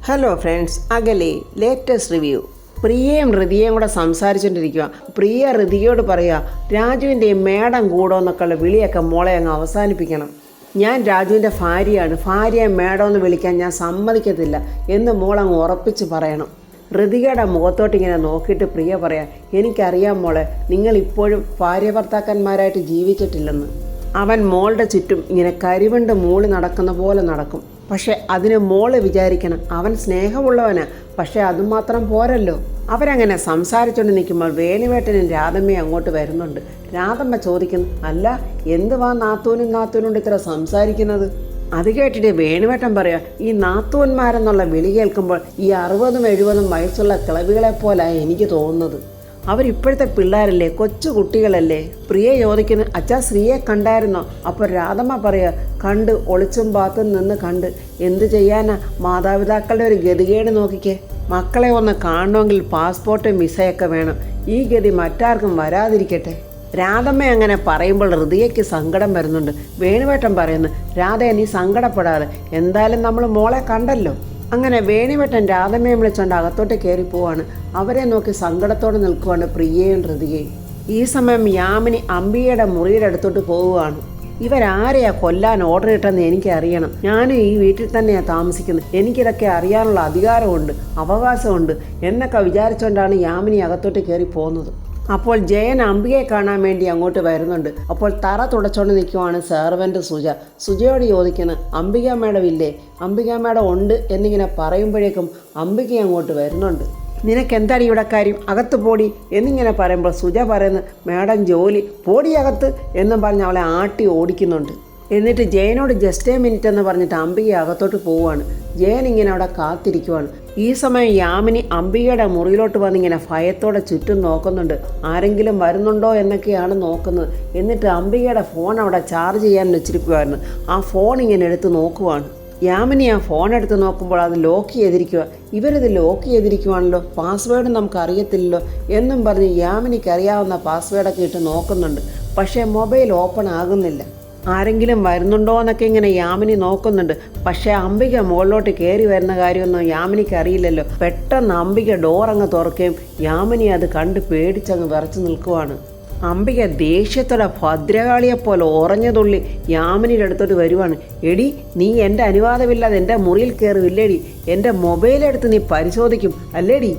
Hello friends, അകലെ latest review. പ്രിയയും ഋതികയും കൂടെ സംസാരിച്ചുകൊണ്ടിരിക്കുക. പ്രിയ ഋതികയോട് പറയുക, രാജുവിൻ്റെയും മേടം കൂടോ എന്നൊക്കെയുള്ള വിളിയൊക്കെ മോളെ അങ്ങ് അവസാനിപ്പിക്കണം. ഞാൻ രാജുവിൻ്റെ ഭാര്യയെ മേടമെന്ന് വിളിക്കാൻ ഞാൻ സമ്മതിക്കത്തില്ല എന്ന് മോളങ്ങ് ഉറപ്പിച്ച് പറയണം. ഋതികയുടെ മുഖത്തോട്ടിങ്ങനെ നോക്കിയിട്ട് പ്രിയ പറയാം, എനിക്കറിയാം മോളെ, നിങ്ങളിപ്പോഴും ഭാര്യ ഭർത്താക്കന്മാരായിട്ട് ജീവിച്ചിട്ടില്ലെന്ന്. അവൻ മോളുടെ ചുറ്റും ഇങ്ങനെ കരിവണ്ട് മൂളി നടക്കുന്ന പോലെ നടക്കും. പക്ഷെ അതിന് മോള് വിചാരിക്കണം, അവൻ സ്നേഹമുള്ളവനാ. പക്ഷെ അതുമാത്രം പോരല്ലോ. അവരങ്ങനെ സംസാരിച്ചുകൊണ്ട് നിൽക്കുമ്പോൾ വേണുവേട്ടനും രാധമ്മയും അങ്ങോട്ട് വരുന്നുണ്ട്. രാധമ്മ ചോദിക്കുന്നു, അല്ല, എന്തുവാ നാത്തൂനും ഇത്ര സംസാരിക്കുന്നത്? അത് കേട്ടിട്ട് വേണുവേട്ടൻ പറയാം, ഈ നാത്തൂന്മാരെന്നുള്ള വിളി കേൾക്കുമ്പോൾ ഈ 60-70 വയസ്സുള്ള കിളവികളെ പോലാണ് എനിക്ക് തോന്നുന്നത്. അവരിപ്പോഴത്തെ പിള്ളേരല്ലേ, കൊച്ചു കുട്ടികളല്ലേ. പ്രിയ ചോദിക്കുന്നു, അച്ഛാ ശ്രീയെ കണ്ടായിരുന്നോ? അപ്പോൾ രാധമ്മ പറയുക, കണ്ട്, ഒളിച്ചും പാത്തും നിന്ന് കണ്ട്. എന്ത് ചെയ്യാനാ, മാതാപിതാക്കളുടെ ഒരു ഗതികേട് നോക്കിക്കേ. മക്കളെ ഒന്ന് കാണണമെങ്കിൽ പാസ്പോർട്ട് വിസയൊക്കെ വേണം. ഈ ഗതി മറ്റാർക്കും വരാതിരിക്കട്ടെ. രാധമ്മ അങ്ങനെ പറയുമ്പോൾ ഋതികയ്ക്ക് സങ്കടം വരുന്നുണ്ട്. വേണുവേട്ടൻ പറയുന്നു, രാധയെ നീ സങ്കടപ്പെടാതെ, എന്തായാലും നമ്മൾ മോളെ കണ്ടല്ലോ. അങ്ങനെ വേണുവേട്ടൻ രാധമ്മയെ വിളിച്ചുകൊണ്ട് അകത്തോട്ട് കയറി പോവാണ്. അവരെ നോക്കി സങ്കടത്തോടെ നിൽക്കുവാണ് പ്രിയയും ഋതികയും. ഈ സമയം യാമിനി അംബികയുടെ മുറിയുടെ അടുത്തോട്ട് പോവുകയാണ്. ഇവരാരെയാ കൊല്ലാൻ ഓർഡർ ഇട്ടെന്ന് എനിക്കറിയണം. ഞാനും ഈ വീട്ടിൽ തന്നെയാണ് താമസിക്കുന്നത്. എനിക്കിതൊക്കെ അറിയാനുള്ള അധികാരമുണ്ട്, അവകാശമുണ്ട് എന്നൊക്കെ വിചാരിച്ചുകൊണ്ടാണ് യാമിനി അകത്തോട്ട് കയറി പോകുന്നത്. അപ്പോൾ ജയൻ അംബികയെ കാണാൻ വേണ്ടി അങ്ങോട്ട് വരുന്നുണ്ട്. അപ്പോൾ തറ തുടച്ചുകൊണ്ട് നിൽക്കുവാണ് സെർവൻറ്റ് സുജയോട് ചോദിക്കുന്നു, അംബിക മേഡം ഇല്ലേ? അംബിക മേഡം ഉണ്ട് എന്നിങ്ങനെ പറയുമ്പോഴേക്കും അംബിക അങ്ങോട്ട് വരുന്നുണ്ട്. നിനക്കെന്താണ് ഇവിടെ കാര്യം? അകത്ത് പോടി എന്നിങ്ങനെ പറയുമ്പോൾ സുജ പറയുന്നു, മേഡം ജോലി, പോടി അകത്ത് എന്നും പറഞ്ഞ് അവളെ ആട്ടി ഓടിക്കുന്നുണ്ട്. എന്നിട്ട് ജയനോട് ജസ്റ്റ് എ മിനിറ്റ് എന്ന് പറഞ്ഞിട്ട് അംബിക അകത്തോട്ട് പോവുകയാണ്. ജയൻ ഇങ്ങനെ അവിടെ കാത്തിരിക്കുവാണ്. ഈ സമയം യാമിനി അംബികയുടെ മുറിയിലോട്ട് വന്നിങ്ങനെ ഭയത്തോടെ ചുറ്റും നോക്കുന്നുണ്ട്. ആരെങ്കിലും വരുന്നുണ്ടോ എന്നൊക്കെയാണ് നോക്കുന്നത്. എന്നിട്ട് അംബികയുടെ ഫോൺ അവിടെ ചാർജ് ചെയ്യാൻ വെച്ചിരിക്കുമായിരുന്നു. ആ ഫോൺ ഇങ്ങനെ എടുത്ത് നോക്കുവാണ്. യാമിനി ആ ഫോൺ എടുത്ത് നോക്കുമ്പോൾ അത് ലോക്ക് ചെയ്തിരിക്കുക. ഇവരിത് ലോക്ക് ചെയ്തിരിക്കുവാണല്ലോ, പാസ്വേഡ് നമുക്ക് അറിയത്തില്ലല്ലോ എന്നും പറഞ്ഞ് യാമിനിക്ക് അറിയാവുന്ന പാസ്വേഡൊക്കെ ഇട്ട് നോക്കുന്നുണ്ട്. പക്ഷേ മൊബൈൽ ഓപ്പൺ ആകുന്നില്ല. ആരെങ്കിലും വരുന്നുണ്ടോ എന്നൊക്കെ ഇങ്ങനെ യാമിനി നോക്കുന്നുണ്ട്. പക്ഷേ അംബിക മുകളിലോട്ട് കയറി വരുന്ന കാര്യമൊന്നും യാമിനിക്ക് അറിയില്ലല്ലോ. പെട്ടെന്ന് അംബിക ഡോറങ്ങ് തുറക്കുകയും യാമിനി അത് കണ്ട് പേടിച്ചങ്ങ് വിറച്ച് നിൽക്കുവാണ്. അംബിക ദേഷ്യത്തോടെ ഭദ്രകാളിയെപ്പോലെ ഉറഞ്ഞതുള്ളി യാമിനിയുടെ അടുത്തോട്ട് വരുവാണ്. എടി, നീ എൻ്റെ അനുവാദമില്ലാതെ എൻ്റെ മുറിയിൽ കയറുമില്ലേടി? എൻ്റെ മൊബൈലെടുത്ത് നീ പരിശോധിക്കും അല്ലേടി?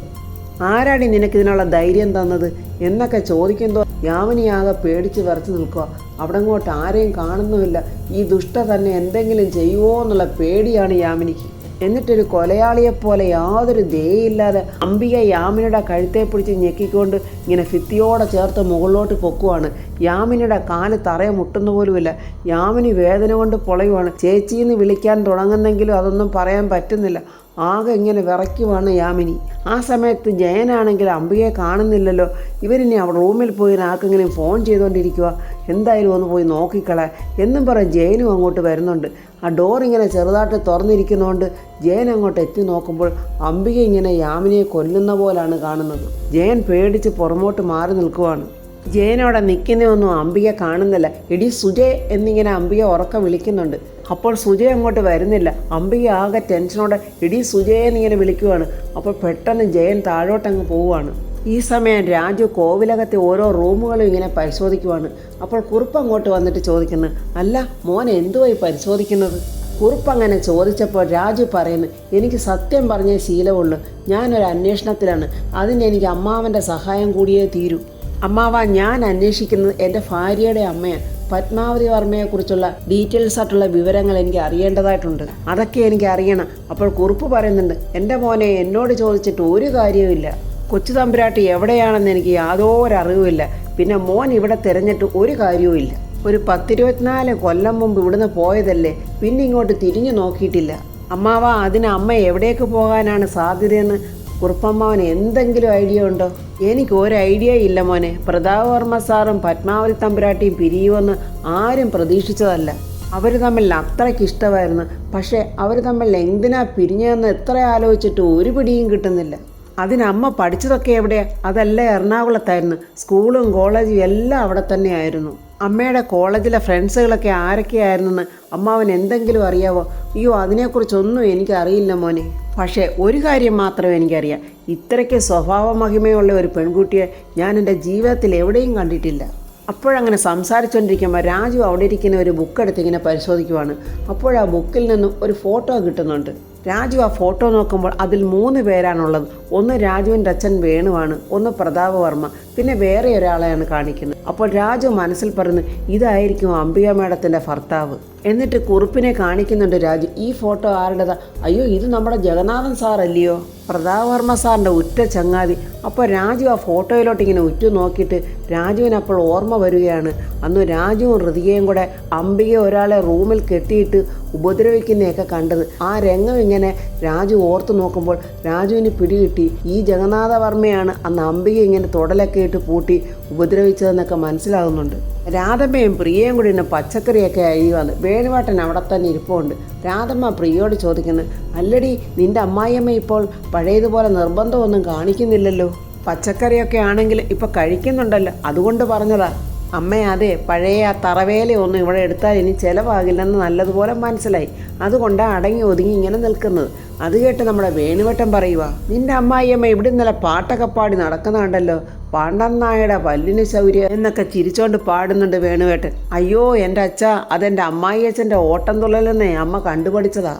ആരാടി നിനക്കിതിനുള്ള ധൈര്യം തന്നത് എന്നൊക്കെ ചോദിക്കുമ്പോൾ യാമിനിയാകെ പേടിച്ച് വിറച്ച് നിൽക്കുക. അവിടെ അങ്ങോട്ട് ആരെയും കാണുന്നുമില്ല. ഈ ദുഷ്ട തന്നെ എന്തെങ്കിലും ചെയ്യുമോ എന്നുള്ള പേടിയാണ് യാമിനിക്ക്. എന്നിട്ടൊരു കൊലയാളിയെപ്പോലെ യാതൊരു ദയയില്ലാതെ അംബിക യാമിനിയുടെ കഴുത്തെ പിടിച്ച് ഞെക്കിക്കൊണ്ട് ഇങ്ങനെ ഭിത്തിയോടെ ചേർത്ത് മുകളിലോട്ട് പൊക്കുവാണ്. യാമിനിയുടെ കാല് തറയെ മുട്ടുന്ന പോലുമില്ല. യാമിനി വേദന കൊണ്ട് പൊളയുവാണ്. ചേച്ചിന്ന് വിളിക്കാൻ തുടങ്ങുന്നെങ്കിലും അതൊന്നും പറയാൻ പറ്റുന്നില്ല. ആകെ ഇങ്ങനെ വിറയ്ക്കുവാണ് യാമിനി. ആ സമയത്ത് ജയനാണെങ്കിൽ അംബികയെ കാണുന്നില്ലല്ലോ. ഇവരിനി അവിടെ റൂമിൽ പോയി ആർക്കെങ്കിലും ഫോൺ ചെയ്തുകൊണ്ടിരിക്കുക. എന്തായാലും ഒന്ന് പോയി നോക്കിക്കളെ എന്നും പറഞ്ഞ് ജയനും അങ്ങോട്ട് വരുന്നുണ്ട്. ആ ഡോർ ഇങ്ങനെ ചെറുതായിട്ട് തുറന്നിരിക്കുന്നതുകൊണ്ട് ജയൻ അങ്ങോട്ട് എത്തി നോക്കുമ്പോൾ അംബിക ഇങ്ങനെ യാമിനിയെ കൊല്ലുന്ന പോലാണ് കാണുന്നത്. ജയൻ പേടിച്ച് പുറമോട്ട് മാറി നിൽക്കുവാണ്. ജയനവിടെ നിൽക്കുന്നതൊന്നും അംബിക കാണുന്നില്ല. എടി സുജയ് എന്നിങ്ങനെ അംബിക ഉറക്കം വിളിക്കുന്നുണ്ട്. അപ്പോൾ സുജയ് അങ്ങോട്ട് വരുന്നില്ല. അംബിക ആകെ ടെൻഷനോടെ എടി സുജയ് എന്നിങ്ങനെ വിളിക്കുവാണ്. അപ്പോൾ പെട്ടെന്ന് ജയൻ താഴോട്ടങ്ങ് പോവുകയാണ്. ഈ സമയം രാജു കോവിലകത്തെ ഓരോ റൂമുകളും ഇങ്ങനെ പരിശോധിക്കുവാണ്. അപ്പോൾ കുറുപ്പ് അങ്ങോട്ട് വന്നിട്ട് ചോദിക്കുന്നു, അല്ല മോനെ എന്തുവായി പരിശോധിക്കുന്നത്? കുറുപ്പ് അങ്ങനെ ചോദിച്ചപ്പോൾ രാജു പറയുന്നു, എനിക്ക് സത്യം പറഞ്ഞേ ശീലമുള്ളൂ. ഞാനൊരു അന്വേഷണത്തിലാണ്. അതിന് എനിക്ക് അമ്മാവൻ്റെ സഹായം കൂടിയേ തീരൂ. അമ്മാവ, ഞാൻ അന്വേഷിക്കുന്നത് എൻ്റെ ഭാര്യയുടെ അമ്മയാണ്. പത്മാവതി വർമ്മയെക്കുറിച്ചുള്ള ഡീറ്റെയിൽസ് ആയിട്ടുള്ള വിവരങ്ങൾ എനിക്ക് അറിയേണ്ടതായിട്ടുണ്ട്. അതൊക്കെ എനിക്ക് അറിയണം. അപ്പോൾ കുറുപ്പ് പറയുന്നുണ്ട്, എൻ്റെ മോനെ എന്നോട് ചോദിച്ചിട്ട് ഒരു കാര്യവുമില്ല. കൊച്ചു തമ്പുരാട്ടി എവിടെയാണെന്ന് എനിക്ക് യാതൊരു അറിവുമില്ല. പിന്നെ മോൻ ഇവിടെ തിരഞ്ഞിട്ട് ഒരു കാര്യവുമില്ല. ഒരു 10-24 കൊല്ലം മുമ്പ് ഇവിടുന്ന് പോയതല്ലേ, പിന്നെ ഇങ്ങോട്ട് തിരിഞ്ഞു നോക്കിയിട്ടില്ല. അമ്മാവ, അതിന് അമ്മ എവിടേക്ക് പോകാനാണ് സാധ്യതയെന്ന് കുറുപ്പമ്മാവന് എന്തെങ്കിലും ഐഡിയ ഉണ്ടോ? എനിക്ക് ഒരു ഐഡിയ ഇല്ല മോനെ. പ്രതാപവർമ്മ സാറും പത്മാവതി തമ്പുരാട്ടിയും പിരിയുമെന്ന് ആരും പ്രതീക്ഷിച്ചതല്ല. അവർ തമ്മിൽ അത്രയ്ക്ക് ഇഷ്ടമായിരുന്നു. പക്ഷേ അവർ തമ്മിൽ എന്തിനാ പിരിഞ്ഞതെന്ന് എത്ര ആലോചിച്ചിട്ട് ഒരു പിടിയും കിട്ടുന്നില്ല. അതിനമ്മ പഠിച്ചതൊക്കെ എവിടെയാ? അതെല്ലാം എറണാകുളത്തായിരുന്നു. സ്കൂളും കോളേജും എല്ലാം അവിടെ തന്നെയായിരുന്നു. അമ്മയുടെ കോളേജിലെ ഫ്രണ്ട്സുകളൊക്കെ ആരൊക്കെയായിരുന്നെന്ന് അമ്മാവൻ എന്തെങ്കിലും അറിയാവോ? അയ്യോ, അതിനെക്കുറിച്ചൊന്നും എനിക്കറിയില്ല മോനെ. പക്ഷേ ഒരു കാര്യം മാത്രമേ എനിക്കറിയാം, ഇത്രയ്ക്ക് സ്വഭാവ മഹിമയുള്ള ഒരു പെൺകുട്ടിയെ ഞാൻ എൻ്റെ ജീവിതത്തിൽ എവിടെയും കണ്ടിട്ടില്ല. അപ്പോഴങ്ങനെ സംസാരിച്ചുകൊണ്ടിരിക്കുമ്പോൾ രാജു അവിടെ ഇരിക്കുന്ന ഒരു ബുക്ക് എടുത്ത് ഇങ്ങനെ പരിശോധിക്കുവാണ്. അപ്പോഴാ ബുക്കിൽ നിന്നും ഒരു ഫോട്ടോ കിട്ടുന്നുണ്ട്. രാജു ആ ഫോട്ടോ നോക്കുമ്പോൾ അതിൽ 3 പേരാണുള്ളത്. ഒന്ന് രാജുവിൻ്റെ അച്ഛൻ വേണുവാണ്, ഒന്ന് പ്രതാപവർമ്മ, പിന്നെ വേറെ ഒരാളെയാണ് കാണിക്കുന്നത്. അപ്പോൾ രാജു മനസ്സിൽ പറയുന്നു, ഇതായിരിക്കും അംബിക മേഡത്തിൻ്റെ ഭർത്താവ്. എന്നിട്ട് കുറുപ്പിനെ കാണിക്കുന്നുണ്ട് രാജു. ഈ ഫോട്ടോ ആരുടേതാ? അയ്യോ, ഇത് നമ്മുടെ ജഗന്നാഥൻ സാറല്ലയോ, പ്രതാപവർമ്മ സാറിൻ്റെ ഉറ്റ ചങ്ങാതി. അപ്പോൾ രാജു ആ ഫോട്ടോയിലോട്ട് ഇങ്ങനെ ഉറ്റു നോക്കിയിട്ട് രാജുവിനപ്പോൾ ഓർമ്മ വരികയാണ്, അന്ന് രാജുവും ഋതികയും കൂടെ അംബിക ഒരാളെ റൂമിൽ കെട്ടിയിട്ട് ഉപദ്രവിക്കുന്നതൊക്കെ കണ്ടത്. ആ രംഗം ഇങ്ങനെ രാജു ഓർത്ത് നോക്കുമ്പോൾ രാജുവിന് പിടികിട്ടി, ഈ ജഗന്നാഥവർമ്മയാണ് അന്ന് അംബിക ഇങ്ങനെ തുടലൊക്കെ ഇട്ട് പൂട്ടി ഉപദ്രവിച്ചതെന്നൊക്കെ മനസ്സിലാകുന്നുണ്ട്. രാധമ്മയും പ്രിയയും കൂടി ഇന്ന് പച്ചക്കറിയൊക്കെ അയ്യുവാന്ന്. വേണുവേട്ടൻ അവിടെ തന്നെ ഇരിപ്പുണ്ട്. രാധമ്മ പ്രിയയോട് ചോദിക്കുന്നു, അല്ലടി, നിൻ്റെ അമ്മായിയമ്മ ഇപ്പോൾ പഴയതുപോലെ നിർബന്ധമൊന്നും കാണിക്കുന്നില്ലല്ലോ? പച്ചക്കറിയൊക്കെ ആണെങ്കിൽ ഇപ്പം കഴിക്കുന്നുണ്ടല്ലോ, അതുകൊണ്ട് പറഞ്ഞതാ. അമ്മ, അതെ, പഴയ ആ തറവേലയൊന്നും ഇവിടെ എടുത്താൽ ഇനി ചിലവാകില്ലെന്ന് നല്ലതുപോലെ മനസ്സിലായി. അതുകൊണ്ടാണ് അടങ്ങി ഒതുങ്ങി ഇങ്ങനെ നിൽക്കുന്നത്. അത് കേട്ട് നമ്മുടെ വേണുവേട്ടൻ പറയുക, നിൻ്റെ അമ്മായിയമ്മ ഇവിടെ ഇന്നലെ പാട്ടൊക്കെ പാടി നടക്കുന്നുണ്ടല്ലോ, പാണ്ടന്നായുടെ പല്ലിന് ശൗര്യം എന്നൊക്കെ ചിരിച്ചോണ്ട് പാടുന്നുണ്ട് വേണുവേട്ടൻ. അയ്യോ എൻ്റെ അച്ഛ, അതെൻ്റെ അമ്മായിയച്ഛൻ്റെ ഓട്ടം തുള്ളലെന്നേ അമ്മ കണ്ടുപഠിച്ചതാ.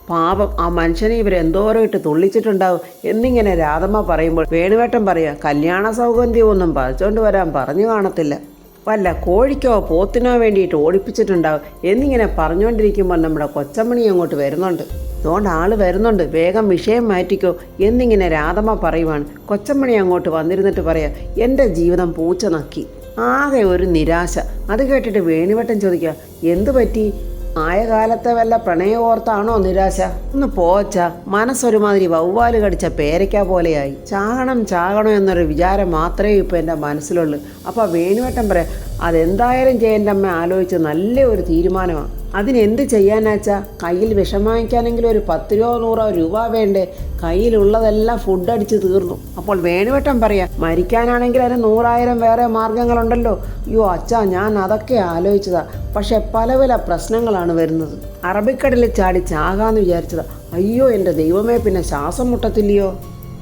പാപം, ആ മനുഷ്യനെ ഇവരെന്തോരം ഇട്ട് തുള്ളിച്ചിട്ടുണ്ടാവും എന്നിങ്ങനെ രാധമ്മ പറയുമ്പോൾ വേണുവേട്ടൻ പറയുക, കല്യാണ സൗഗന്ധ്യമൊന്നും പറിച്ചോണ്ട് വരാൻ പറഞ്ഞു കാണത്തില്ല, വല്ല കോഴിക്കോ പോത്തിനോ വേണ്ടിയിട്ട് ഓടിപ്പിച്ചിട്ടുണ്ടാവും എന്നിങ്ങനെ പറഞ്ഞുകൊണ്ടിരിക്കുമ്പോൾ നമ്മുടെ കൊച്ചമ്മണി അങ്ങോട്ട് വരുന്നുണ്ട്. അതുകൊണ്ട് ആള് വരുന്നുണ്ട്, വേഗം വിഷയം മാറ്റിക്കോ എന്നിങ്ങനെ രാധമ്മ പറയുവാണ്. കൊച്ചമ്മണി അങ്ങോട്ട് വന്നിരുന്നിട്ട് പറയാം, എൻ്റെ ജീവിതം പൂച്ച നക്കി, ആകെ ഒരു നിരാശ. അത് കേട്ടിട്ട് വേണുവേട്ടൻ ചോദിക്കുക, എന്തു പറ്റി? ആയ കാലത്തെ വല്ല പ്രണയോർത്താണോ നിരാശ? ഒന്ന് പോച്ച, മനസ്സൊരുമാതിരി വവ്വാല് കടിച്ച പേരയ്ക്ക പോലെയായി. ചാകണം എന്നൊരു വിചാരം മാത്രമേ ഇപ്പോൾ എൻ്റെ മനസ്സിലുള്ളൂ. അപ്പോൾ വേണുവേട്ടൻ പറയാം, അതെന്തായാലും ചെയ്യേണ്ട അമ്മ ആലോചിച്ച് നല്ല ഒരു തീരുമാനമാണ്. അതിനെന്ത് ചെയ്യാനാച്ചാ? കയ്യിൽ വിഷം വാങ്ങിക്കാനെങ്കിലും ഒരു 10 രൂപ 100 രൂപ വേണ്ടേ? കയ്യിലുള്ളതെല്ലാം ഫുഡ് അടിച്ച് തീർന്നു. അപ്പോൾ വേണുവേട്ടൻ പറയാം, മരിക്കാനാണെങ്കിൽ അതിന് 100,000 വേറെ മാർഗങ്ങളുണ്ടല്ലോ. അയ്യോ അച്ഛാ, ഞാൻ അതൊക്കെ ആലോചിച്ചതാ, പക്ഷെ പല പ്രശ്നങ്ങളാണ് വരുന്നത്. അറബിക്കടലിൽ ചാടി ചാകാന്ന് വിചാരിച്ചതാ. അയ്യോ എൻ്റെ ദൈവമേ, പിന്നെ ശ്വാസം മുട്ടത്തില്ലയോ?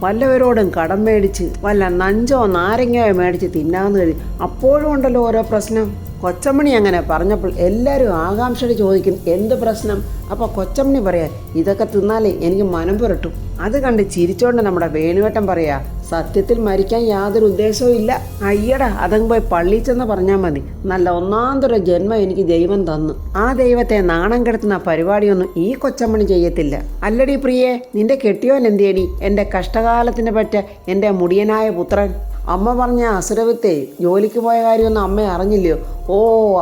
വല്ലവരോടും കടം മേടിച്ച് വല്ല നഞ്ചോ നാരങ്ങയോ മേടിച്ച് തിന്നാന്ന് കരുതി, അപ്പോഴും ഉണ്ടല്ലോ ഓരോ പ്രശ്നം. കൊച്ചമ്മണി അങ്ങനെ പറഞ്ഞപ്പോൾ എല്ലാവരും ആകാംക്ഷയോടെ ചോദിക്കും, എന്ത് പ്രശ്നം? അപ്പോൾ കൊച്ചമ്മണി പറയാ, ഇതൊക്കെ തിന്നാലേ എനിക്ക് മനം പുരട്ടും. അത് കണ്ട് ചിരിച്ചോണ്ട് നമ്മുടെ വേണുവേട്ടൻ പറയാ, സത്യത്തിൽ മരിക്കാൻ യാതൊരു ഉദ്ദേശവും ഇല്ല. അയ്യടാ, അതങ്ങ് പോയി പള്ളിയിൽ ചെന്ന് പറഞ്ഞാൽ മതി. നല്ല ഒന്നാന്തര ജന്മം എനിക്ക് ദൈവം തന്നു. ആ ദൈവത്തെ നാണം കെടുത്തുന്ന പരിപാടിയൊന്നും ഈ കൊച്ചമ്മണി ചെയ്യത്തില്ല. അല്ലടി പ്രിയേ, നിന്റെ കെട്ടിയോൻ എന്തിയടി? എൻ്റെ കഷ്ടകാലത്തിന് പറ്റ എൻ്റെ മുടിയനായ പുത്രൻ. അമ്മ പറഞ്ഞ അസുരവിത്തെ ജോലിക്ക് പോയ കാര്യമൊന്നും അമ്മ അറിഞ്ഞില്ലയോ? ഓ,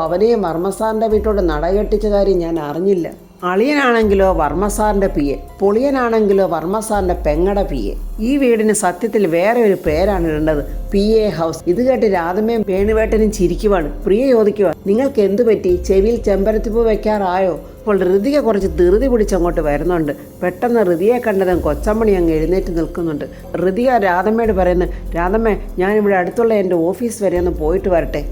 അവനെയും വർമ്മസാറിൻ്റെ വീട്ടോട് നടകെട്ടിച്ച കാര്യം ഞാൻ അറിഞ്ഞില്ല. അളിയനാണെങ്കിലോ വർമ്മസാറിൻ്റെ പിയെ, പൊളിയനാണെങ്കിലോ വർമ്മസാറിൻ്റെ പെങ്ങടെ പിയെ. ഈ വീടിന് സത്യത്തിൽ വേറെ ഒരു പേരാണ് ഇടേണ്ടത്, PA ഹൗസ്. ഇത് കേട്ട് രാധമ്മയും വേണുവേട്ടനും ചിരിക്കുവാണ്. പ്രിയ ചോദിക്കുക, നിങ്ങൾക്ക് എന്തു പറ്റി? ചെവിയിൽ ചെമ്പരത്തിപ്പൂ വെക്കാറായോ? അപ്പോൾ ഋതിക കുറച്ച് ധൃതി പിടിച്ചങ്ങോട്ട് വരുന്നുണ്ട്. പെട്ടെന്ന് ഋതിയെ കണ്ടതും കൊച്ചമ്മണി അങ്ങ് എഴുന്നേറ്റ് നിൽക്കുന്നുണ്ട്. ഋതിക രാധമ്മയോട് പറയുന്നു, രാധമ്മ, ഞാനിവിടെ അടുത്തുള്ള എൻ്റെ ഓഫീസ് വരെ ഒന്ന് പോയിട്ട് വരട്ടെ.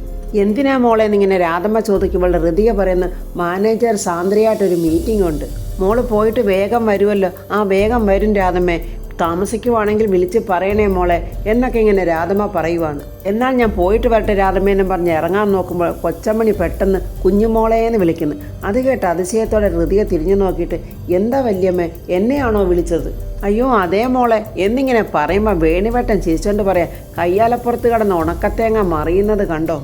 എന്തിനാ മോളെ എന്നിങ്ങനെ രാധമ്മ ചോദിക്കുമ്പോൾ ഋതിക പറയുന്നു, മാനേജർ സാന്ദ്രയായിട്ടൊരു മീറ്റിംഗ് ഉണ്ട്, മോള് പോയിട്ട് വേഗം വരുമല്ലോ. ആ വേഗം വരും രാധമ്മേ, താമസിക്കുവാണെങ്കിൽ വിളിച്ച് പറയണേ മോളെ എന്നൊക്കെ ഇങ്ങനെ രാധമ്മ പറയുവാണ്. എന്നാൽ ഞാൻ പോയിട്ട് വരട്ടെ രാധമ്മേന്നും പറഞ്ഞ് ഇറങ്ങാൻ നോക്കുമ്പോൾ കൊച്ചമ്മണി പെട്ടെന്ന് കുഞ്ഞുമോളേന്ന് വിളിക്കുന്നു. അത് കേട്ട് അതിശയത്തോടെ ഋതിക തിരിഞ്ഞു നോക്കിയിട്ട്, എന്താ വല്യമ്മേ, എന്നെയാണോ വിളിച്ചത്? അയ്യോ അതേ മോളെ എന്നിങ്ങനെ പറയുമ്പോൾ വേണുവേട്ടൻ ചിരിച്ചോണ്ട് പറയാം, കയ്യാലപ്പുറത്ത് കിടന്ന് ഉണക്കത്തേങ്ങ മറിയുന്നത് കണ്ടോ?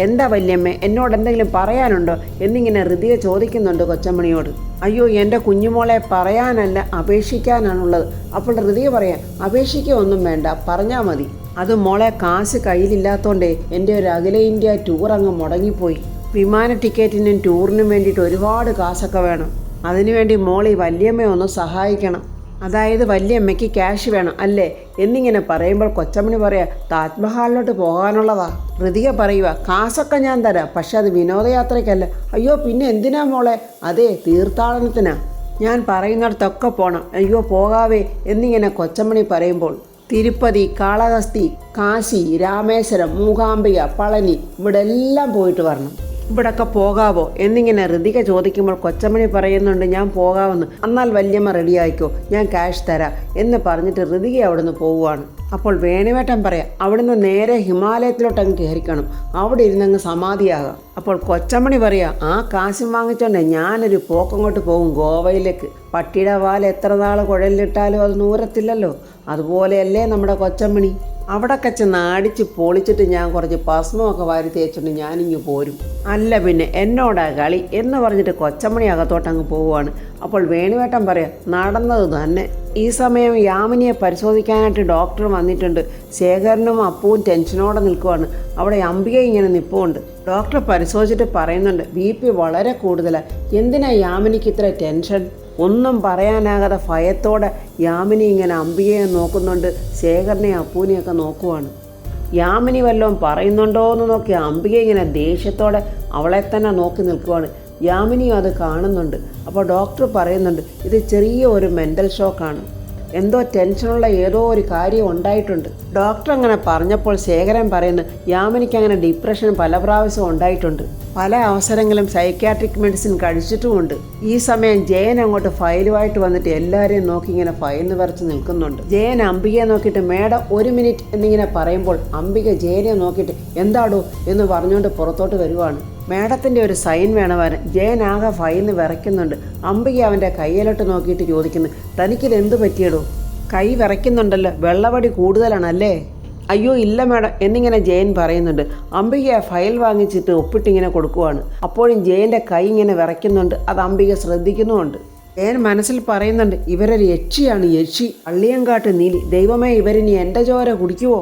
എന്താ വല്യമ്മേ, എന്നോട് എന്തെങ്കിലും പറയാനുണ്ടോ എന്നിങ്ങനെ ഋതിക ചോദിക്കുന്നുണ്ട് കൊച്ചമ്മണിയോട്. അയ്യോ എൻ്റെ കുഞ്ഞുമോളെ പറയാനല്ല, അപേക്ഷിക്കാനാണുള്ളത്. അപ്പോൾ ഋതിക പറയാം, അപേക്ഷിക്കുകയൊന്നും വേണ്ട, പറഞ്ഞാൽ മതി. അത് മോളെ, കാശ് കയ്യിലില്ലാത്തോണ്ടേ എൻ്റെ ഒരു അഖില ഇന്ത്യ ടൂർ അങ്ങ് മുടങ്ങിപ്പോയി. വിമാന ടിക്കറ്റിനും ടൂറിനും വേണ്ടിയിട്ട് ഒരുപാട് കാശൊക്കെ വേണം. അതിനുവേണ്ടി മോളി വല്യമ്മയെ ഒന്ന് സഹായിക്കണം. അതായത് വല്യമ്മയ്ക്ക് ക്യാഷ് വേണം അല്ലേ എന്നിങ്ങനെ പറയുമ്പോൾ കൊച്ചമ്മണി പറയാ, താജ്മഹാളിലോട്ട് പോകാനുള്ളതാ. ഋതിക പറയുക, കാശൊക്കെ ഞാൻ തരാം, പക്ഷെ അത് വിനോദയാത്രയ്ക്കല്ല. അയ്യോ പിന്നെ എന്തിനാ മോളെ? അതെ, തീർത്ഥാടനത്തിനാ. ഞാൻ പറയുന്നിടത്തൊക്കെ പോകണം. അയ്യോ പോകാവേ എന്നിങ്ങനെ കൊച്ചമ്മണി പറയുമ്പോൾ തിരുപ്പതി, കാളഹസ്തി, കാശി, രാമേശ്വരം, മൂകാംബിക, പളനി ഇവിടെ എല്ലാം പോയിട്ട് വരണം. ഇവിടൊക്കെ പോകാവോ എന്നിങ്ങനെ ഋതിക ചോദിക്കുമ്പോൾ കൊച്ചമണി പറയുന്നുണ്ട്, ഞാൻ പോകാമെന്ന്. എന്നാൽ വല്യമ്മ റെഡിയായിക്കോ, ഞാൻ ക്യാഷ് തരാം എന്ന് പറഞ്ഞിട്ട് ഋതിക അവിടുന്ന് പോവുകയാണ്. അപ്പോൾ വേണുവേട്ടൻ പറയാം, അവിടുന്ന് നേരെ ഹിമാലയത്തിലോട്ടങ്ങ് കയറിക്കണം, അവിടെ ഇരുന്നങ്ങ് സമാധിയാകാം. അപ്പോൾ കൊച്ചമണി പറയാ, ആ കാശും വാങ്ങിച്ചോണ്ടേ ഞാനൊരു പോക്കങ്ങോട്ട് പോകും ഗോവയിലേക്ക്. പട്ടിയുടെ വാൽ എത്ര നാൾ കുഴലിലിട്ടാലും അത് നൂരത്തില്ലല്ലോ, അതുപോലെയല്ലേ നമ്മുടെ കൊച്ചമണി. അവിടെ ചെന്ന് അടിച്ച് പൊളിച്ചിട്ട് ഞാൻ കുറച്ച് ഭസ്മമൊക്കെ വാരി തേച്ചിട്ട് ഞാനിങ്ങ് പോരും. അല്ല പിന്നെ എന്നോടാ കളി എന്ന് പറഞ്ഞിട്ട് കൊച്ചമണി അകത്തോട്ടങ്ങ് പോവുകയാണ്. അപ്പോൾ വേണുവേട്ടൻ പറയാം, നടന്നത് തന്നെ. ഈ സമയം യാമിനിയെ പരിശോധിക്കാനായിട്ട് ഡോക്ടർ വന്നിട്ടുണ്ട്. ശേഖരനും അപ്പുവും ടെൻഷനോടെ നിൽക്കുവാണ്. അവിടെ അംബിക ഇങ്ങനെ നിൽപ്പുണ്ട്. ഡോക്ടർ പരിശോധിച്ചിട്ട് പറയുന്നുണ്ട്, BP വളരെ കൂടുതലാണ്. എന്തിനാ യാമിനിക്ക് ഇത്ര ടെൻഷൻ? ഒന്നും പറയാനാകാതെ ഭയത്തോടെ യാമിനി ഇങ്ങനെ അംബികയെ നോക്കുന്നുണ്ട്, ശേഖരനെയും അപ്പൂനെയൊക്കെ നോക്കുവാണ്. യാമിനി വല്ലതും പറയുന്നുണ്ടോ എന്ന് നോക്കി അംബിക ഇങ്ങനെ ദേഷ്യത്തോടെ അവളെ തന്നെ നോക്കി നിൽക്കുവാണ്. യാമിനിയും അത് കാണുന്നുണ്ട്. അപ്പോൾ ഡോക്ടർ പറയുന്നുണ്ട്, ഇത് ചെറിയ ഒരു മെൻ്റൽ ഷോക്കാണ്, എന്തോ ടെൻഷനുള്ള ഏതോ ഒരു കാര്യം ഉണ്ടായിട്ടുണ്ട്. ഡോക്ടർ അങ്ങനെ പറഞ്ഞപ്പോൾ ശേഖരൻ പറയുന്നു, യാമിനിക്ക് അങ്ങനെ ഡിപ്രഷൻ പല പ്രാവശ്യം ഉണ്ടായിട്ടുണ്ട്, പല അവസരങ്ങളും സൈക്യാട്രിക് മെഡിസിൻ കഴിച്ചിട്ടുമുണ്ട്. ഈ സമയം ജയൻ അങ്ങോട്ട് ഫയലുമായിട്ട് വന്നിട്ട് എല്ലാവരെയും നോക്കി ഇങ്ങനെ ഫയലിന് വരച്ച് നിൽക്കുന്നുണ്ട്. ജയൻ അംബികയെ നോക്കിയിട്ട് മേഡം 1 മിനിറ്റ് എന്നിങ്ങനെ പറയുമ്പോൾ അംബിക ജയനെ നോക്കിയിട്ട് എന്താടോ എന്ന് പറഞ്ഞുകൊണ്ട് പുറത്തോട്ട് വരുവാണ്. മേഡത്തിൻ്റെ ഒരു സൈൻ വേണമായിരുന്നു. ജയൻ ആകെ ഫയലിന് വിറയ്ക്കുന്നുണ്ട്. അംബിക അവൻ്റെ കയ്യിലോട്ട് നോക്കിയിട്ട് ചോദിക്കുന്നു, തനിക്കിത് എന്ത് പറ്റിയടോ? കൈ വിറയ്ക്കുന്നുണ്ടല്ലോ, വെള്ളവടി കൂടുതലാണല്ലേ? അയ്യോ ഇല്ല മേഡം എന്നിങ്ങനെ ജയൻ പറയുന്നുണ്ട്. അംബിക ഫയൽ വാങ്ങിച്ചിട്ട് ഒപ്പിട്ടിങ്ങനെ കൊടുക്കുവാണ്. അപ്പോഴും ജയൻ്റെ കൈ ഇങ്ങനെ വിറയ്ക്കുന്നുണ്ട്. അത് അംബിക ശ്രദ്ധിക്കുന്നുമുണ്ട്. ജയൻ മനസ്സിൽ പറയുന്നുണ്ട്, ഇവരൊരു യക്ഷിയാണ്, യക്ഷി, അള്ളിയങ്കാട്ട് നീലി. ദൈവമേ, ഇവരിനി എൻ്റെ ചോര കുടിക്കുവോ?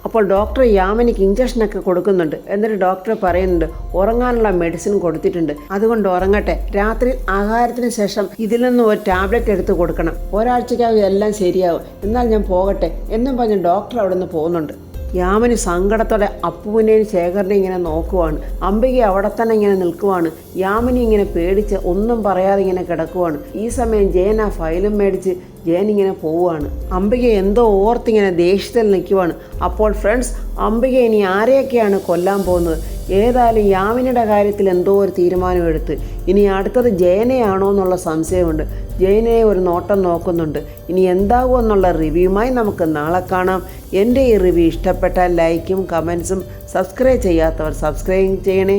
അപ്പോൾ ഡോക്ടർ യാമിനിക്ക് ഇഞ്ചക്ഷനൊക്കെ കൊടുക്കുന്നുണ്ട്. എന്നിട്ട് ഡോക്ടർ പറയുന്നുണ്ട്, ഉറങ്ങാനുള്ള മെഡിസിൻ കൊടുത്തിട്ടുണ്ട്, അതുകൊണ്ട് ഉറങ്ങട്ടെ. രാത്രി ആഹാരത്തിന് ശേഷം ഇതിൽ നിന്ന് ഒരു ടാബ്ലറ്റ് എടുത്ത് കൊടുക്കണം. ഒരാഴ്ചയ്ക്കകം എല്ലാം ശരിയാവും. എന്നാൽ ഞാൻ പോകട്ടെ എന്നും പറഞ്ഞ് ഡോക്ടർ അവിടെ നിന്ന് പോകുന്നുണ്ട്. യാമിനി സങ്കടത്തോടെ അപ്പുവിനെയും ശേഖരനെയും ഇങ്ങനെ നോക്കുവാണ്. അംബിക അവിടെ തന്നെ ഇങ്ങനെ നിൽക്കുവാണ്. യാമിനി ഇങ്ങനെ പേടിച്ച് ഒന്നും പറയാതെ ഇങ്ങനെ കിടക്കുവാണ്. ഈ സമയം ജയൻ ആ ഫയലും മേടിച്ച് ജയൻ ഇങ്ങനെ പോവുകയാണ്. അംബിക എന്തോ ഓർത്തിങ്ങനെ ദേഷ്യത്തിൽ നിൽക്കുവാണ്. അപ്പോൾ ഫ്രണ്ട്സ്, അംബിക ഇനി ആരെയൊക്കെയാണ് കൊല്ലാൻ പോകുന്നത്? ഏതായാലും യാമിനിയുടെ കാര്യത്തിൽ എന്തോ ഒരു തീരുമാനമെടുത്ത് ഇനി അടുത്തത് ജയനെയാണോ എന്നുള്ള സംശയമുണ്ട്. ജയനെ ഒരു നോട്ടം നോക്കുന്നുണ്ട്. ഇനി എന്താകുമെന്നുള്ള റിവ്യൂമായി നമുക്ക് നാളെ കാണാം. എൻ്റെ ഈ റിവ്യൂ ഇഷ്ടപ്പെട്ടാൽ ലൈക്കും കമൻസും, സബ്സ്ക്രൈബ് ചെയ്യാത്തവർ സബ്സ്ക്രൈബ് ചെയ്യണേ.